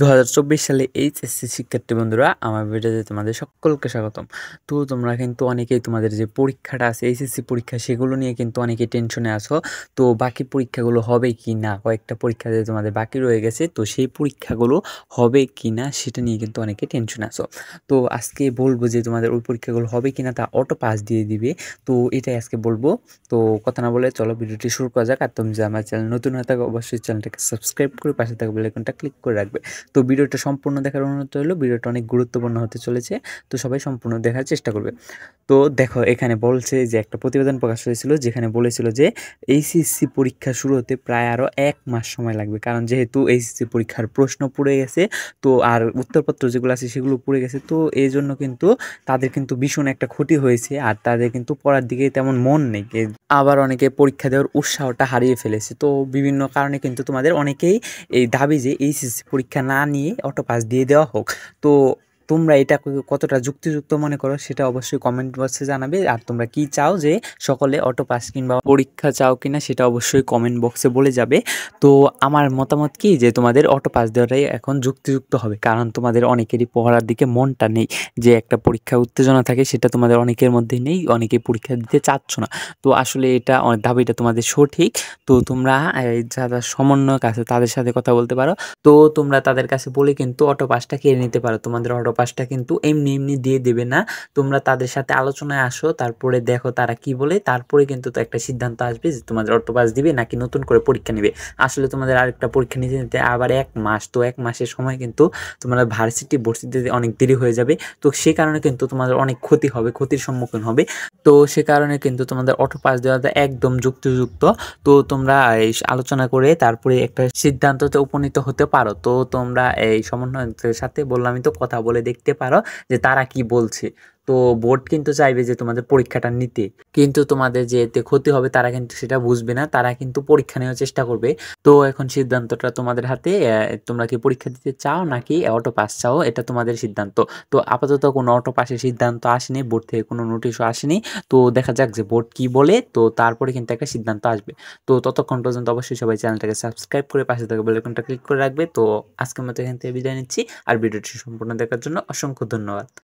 2024 সালে এইচএসসি শিক্ষার্থী বন্ধুরা, আমার ভিডিওতে তোমাদের সকলকে স্বাগতম। তো তোমরা কিন্তু অনেকেই তোমাদের যে পরীক্ষাটা আছে এইচএসসি পরীক্ষা, সেগুলো নিয়ে কিন্তু অনেকেই টেনশনে আছো। তো বাকি পরীক্ষাগুলো হবে কি না, কয়েকটা পরীক্ষা যে তোমাদের বাকি রয়ে গেছে, তো সেই পরীক্ষাগুলো হবে কি না সেটা নিয়ে কিন্তু অনেকে টেনশনে আছো। তো আজকে বলবো যে তোমাদের ওই পরীক্ষাগুলো হবে কি না তা অটো পাস দিয়ে দিবে। তো এটাই আজকে বলবো। তো কথা না বলে চলো ভিডিওটি শুরু করা যাক। আর তুমি যে আমার চ্যানেল নতুন হয়ে থাকো, অবশ্যই চ্যানেলটাকে সাবস্ক্রাইব করে পাশে থাকা বেল আইকনটা ক্লিক করে রাখবে। তো ভিডিওটা সম্পূর্ণ দেখার অনুরোধ রইলো। ভিডিওটা অনেক গুরুত্বপূর্ণ হতে চলেছে, তো সবাই সম্পূর্ণ দেখার চেষ্টা করবে। তো দেখো, এখানে বলছে যে একটা প্রতিবেদন প্রকাশ হয়েছিল, যেখানে বলেছিল যে এইচএসসি পরীক্ষা শুরু হতে প্রায় আরও 1 মাস সময় লাগবে। কারণ যেহেতু এইচএসসি পরীক্ষার প্রশ্ন পড়ে গেছে, তো আর উত্তরপত্র যেগুলো আছে সেগুলো পড়ে গেছে, তো এই জন্য কিন্তু তাদের কিন্তু ভীষণ একটা ক্ষতি হয়েছে, আর তাদের কিন্তু পড়ার দিকে তেমন মন নেই। আবার অনেকে পরীক্ষা দেওয়ার উৎসাহটা হারিয়ে ফেলেছে। তো বিভিন্ন কারণে কিন্তু তোমাদের অনেকেই এই দাবি যে এইচএসসি পরীক্ষা না নিয়ে অটো পাস দিয়ে দেওয়া হোক। তো তোমরা এটা কতটা যুক্তিযুক্ত মনে করো সেটা অবশ্যই কমেন্ট বক্সে জানাবে। আর তোমরা কি চাও যে সকলে অটো পাস কিংবা পরীক্ষা চাও কিনা সেটা অবশ্যই কমেন্ট বক্সে বলে যাবে। তো আমার মতামত কি, যে তোমাদের অটো পাস দেওয়াটাই এখন যুক্তিযুক্ত হবে। কারণ তোমাদের অনেকেরই পড়ার দিকে মনটা নেই, যে একটা পরীক্ষা উত্তেজনা থাকে সেটা তোমাদের অনেকের মধ্যে নেই, অনেকেই পরীক্ষা দিতে চাচ্ছ না। তো আসলে এটা দাবিটা তোমাদের সঠিক। তো তোমরা যারা সমন্বয়ক আছে তাদের সাথে কথা বলতে পারো। তো তোমরা তাদের কাছে বলে কিন্তু অটো পাসটা কেড়ে নিতে পারো। তোমাদের অটো পাসটা কিন্তু এমনি এমনি দিয়ে দেবে না। তোমরা তাদের সাথে আলোচনায় আসো, তারপরে দেখো তারা কি বলে, তারপরে কিন্তু তো একটা সিদ্ধান্ত আসবে যে তোমাদের অটো পাস দিবে নাকি নতুন করে পরীক্ষা নেবে। আসলে তোমাদের আরেকটা পরীক্ষা নিতে নিতে আবার 1 মাস, তো 1 মাসের সময় কিন্তু তোমরা ভর্তিতে অনেক দেরি হয়ে যাবে। তো সে কারণে কিন্তু তোমাদের অনেক ক্ষতি হবে, ক্ষতির সম্মুখীন হবে। তো সে কারণে কিন্তু তোমাদের অটো পাস দেওয়াটা একদম যুক্তিযুক্ত। তো তোমরা এই আলোচনা করে তারপরে একটা সিদ্ধান্ততে উপনীত হতে পারো। তো তোমরা এই সমন্বয়কদের সাথে বললামই তো, কথা বলে দেখতে পারো যে তারা কি বলছে। তো বোর্ড কিন্তু চাইবে যে তোমাদের পরীক্ষাটা নিতে, কিন্তু তোমাদের যে এতে ক্ষতি হবে তারা কিন্তু সেটা বুঝবে না, তারা কিন্তু পরীক্ষা নেওয়ার চেষ্টা করবে। তো এখন সিদ্ধান্তটা তোমাদের হাতে। তোমরা কি পরীক্ষা দিতে চাও নাকি অটো পাস চাও, এটা তোমাদের সিদ্ধান্ত। তো আপাতত কোনো অটো পাসের সিদ্ধান্ত আসেনি, বোর্ড থেকে কোনো নোটিশও আসেনি। তো দেখা যাক যে বোর্ড কি বলে, তো তারপরে কিন্তু একটা সিদ্ধান্ত আসবে। তো ততক্ষণ পর্যন্ত অবশ্যই সবাই চ্যানেলটাকে সাবস্ক্রাইব করে পাশে থাকা বেল আইকনটা ক্লিক করে রাখবে। তো আজকের মতো এখান থেকে বিদায় নিচ্ছি, আর ভিডিওটি সম্পূর্ণ দেখার জন্য অসংখ্য ধন্যবাদ।